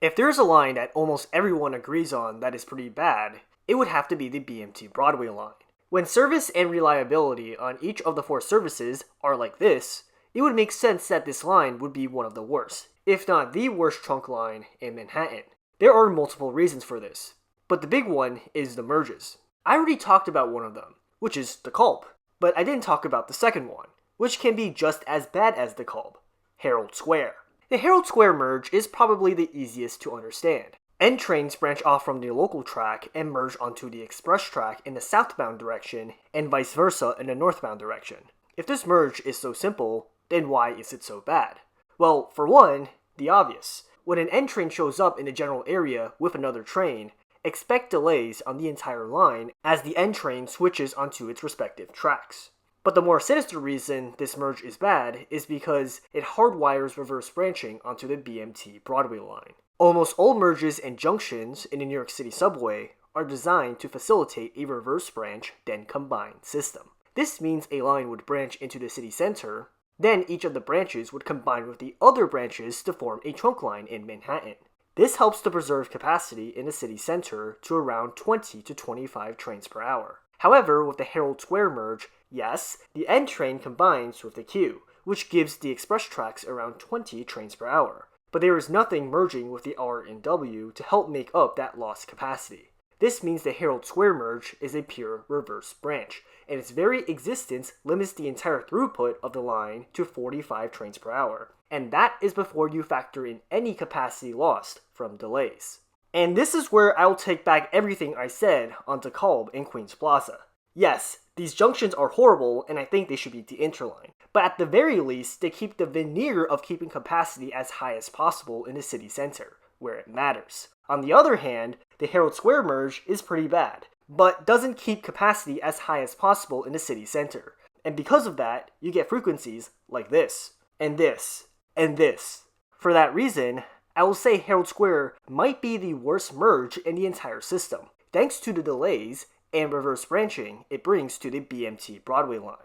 If there's a line that almost everyone agrees on that is pretty bad, it would have to be the BMT Broadway line. When service and reliability on each of the four services are like this, it would make sense that this line would be one of the worst, if not the worst trunk line in Manhattan. There are multiple reasons for this, but the big one is the merges. I already talked about one of them, which is the Culp, but I didn't talk about the second one, which can be just as bad as the Culp, Herald Square. The Herald Square merge is probably the easiest to understand. N trains branch off from the local track and merge onto the express track in the southbound direction and vice versa in the northbound direction. If this merge is so simple, then why is it so bad? Well, for one, the obvious. When an N train shows up in the general area with another train, expect delays on the entire line as the N train switches onto its respective tracks. But the more sinister reason this merge is bad is because it hardwires reverse branching onto the BMT Broadway line. Almost all merges and junctions in the New York City subway are designed to facilitate a reverse branch then combine system. This means a line would branch into the city center, then each of the branches would combine with the other branches to form a trunk line in Manhattan. This helps to preserve capacity in the city center to around 20 to 25 trains per hour. However, with the Herald Square merge, yes, the N train combines with the Q, which gives the express tracks around 20 trains per hour. But there is nothing merging with the R and W to help make up that lost capacity. This means the Herald Square merge is a pure reverse branch, and its very existence limits the entire throughput of the line to 45 trains per hour. And that is before you factor in any capacity lost from delays. And this is where I'll take back everything I said on DeKalb and Queens Plaza. Yes, these junctions are horrible and I think they should be de-interlined, but at the very least, they keep the veneer of keeping capacity as high as possible in the city center, where it matters. On the other hand, the Herald Square merge is pretty bad, but doesn't keep capacity as high as possible in the city center. And because of that, you get frequencies like this, and this, and this. For that reason, I will say Herald Square might be the worst merge in the entire system, thanks to the delays and reverse branching it brings to the BMT Broadway line.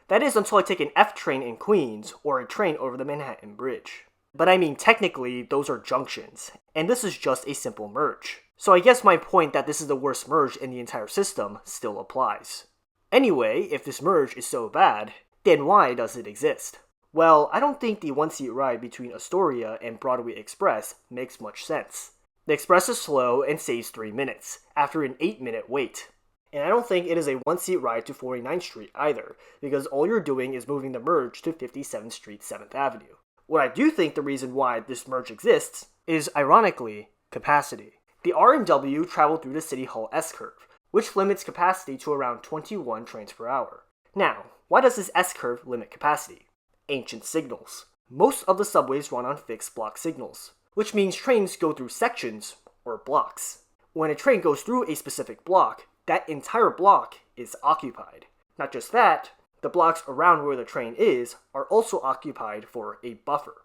That is until I take an F train in Queens or a train over the Manhattan Bridge. But I mean technically those are junctions, and this is just a simple merge. So I guess my point that this is the worst merge in the entire system still applies. Anyway, if this merge is so bad, then why does it exist? Well, I don't think the one-seat ride between Astoria and Broadway Express makes much sense. The Express is slow and saves 3 minutes, after an 8-minute wait. And I don't think it is a one-seat ride to 49th Street either, because all you're doing is moving the merge to 57th Street 7th Avenue. What I do think the reason why this merge exists is, ironically, capacity. The R and W travel through the City Hall S-curve, which limits capacity to around 21 trains per hour. Now, why does this S-curve limit capacity? Ancient signals. Most of the subways run on fixed block signals, which means trains go through sections, or blocks. When a train goes through a specific block, that entire block is occupied. Not just that, the blocks around where the train is are also occupied for a buffer.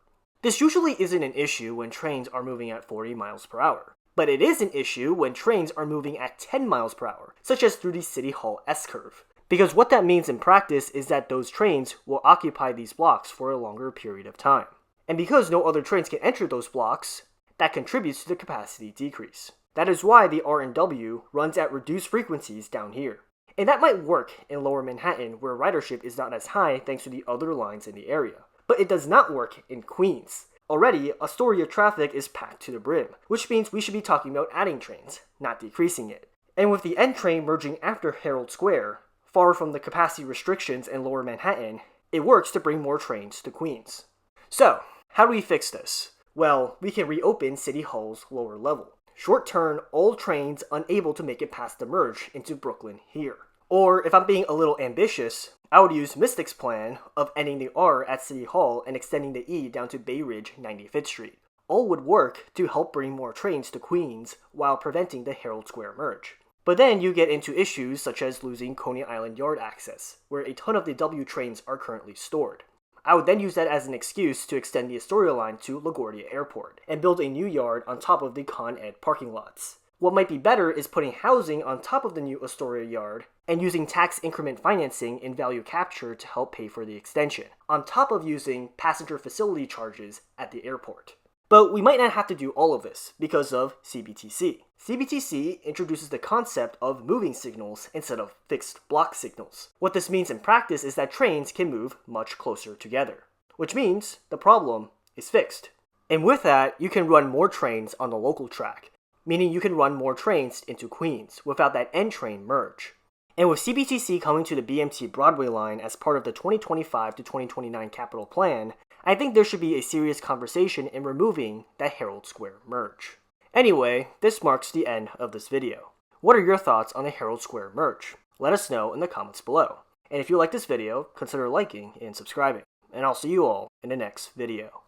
This usually isn't an issue when trains are moving at 40 miles per hour, but it is an issue when trains are moving at 10 miles per hour, such as through the City Hall S-curve. Because what that means in practice is that those trains will occupy these blocks for a longer period of time. And because no other trains can enter those blocks, that contributes to the capacity decrease. That is why the R and W runs at reduced frequencies down here. And that might work in lower Manhattan where ridership is not as high thanks to the other lines in the area. But it does not work in Queens. Already, Astoria traffic is packed to the brim, which means we should be talking about adding trains, not decreasing it. And with the N train merging after Herald Square, far from the capacity restrictions in lower Manhattan, it works to bring more trains to Queens. So, how do we fix this? Well, we can reopen City Hall's lower level. Short-turn all trains unable to make it past the merge into Brooklyn here. Or, if I'm being a little ambitious, I would use Mystic's plan of ending the R at City Hall and extending the E down to Bay Ridge 95th Street. All would work to help bring more trains to Queens while preventing the Herald Square merge. But then you get into issues such as losing Coney Island Yard access, where a ton of the W trains are currently stored. I would then use that as an excuse to extend the Astoria line to LaGuardia Airport, and build a new yard on top of the Con Ed parking lots. What might be better is putting housing on top of the new Astoria yard, and using tax increment financing and value capture to help pay for the extension, on top of using passenger facility charges at the airport. But we might not have to do all of this because of CBTC. CBTC introduces the concept of moving signals instead of fixed block signals. What this means in practice is that trains can move much closer together, which means the problem is fixed. And with that, you can run more trains on the local track, meaning you can run more trains into Queens without that N-train merge. And with CBTC coming to the BMT Broadway line as part of the 2025 to 2029 capital plan, I think there should be a serious conversation in removing that Herald Square merge. Anyway, this marks the end of this video. What are your thoughts on the Herald Square merge? Let us know in the comments below. And if you like this video, consider liking and subscribing. And I'll see you all in the next video.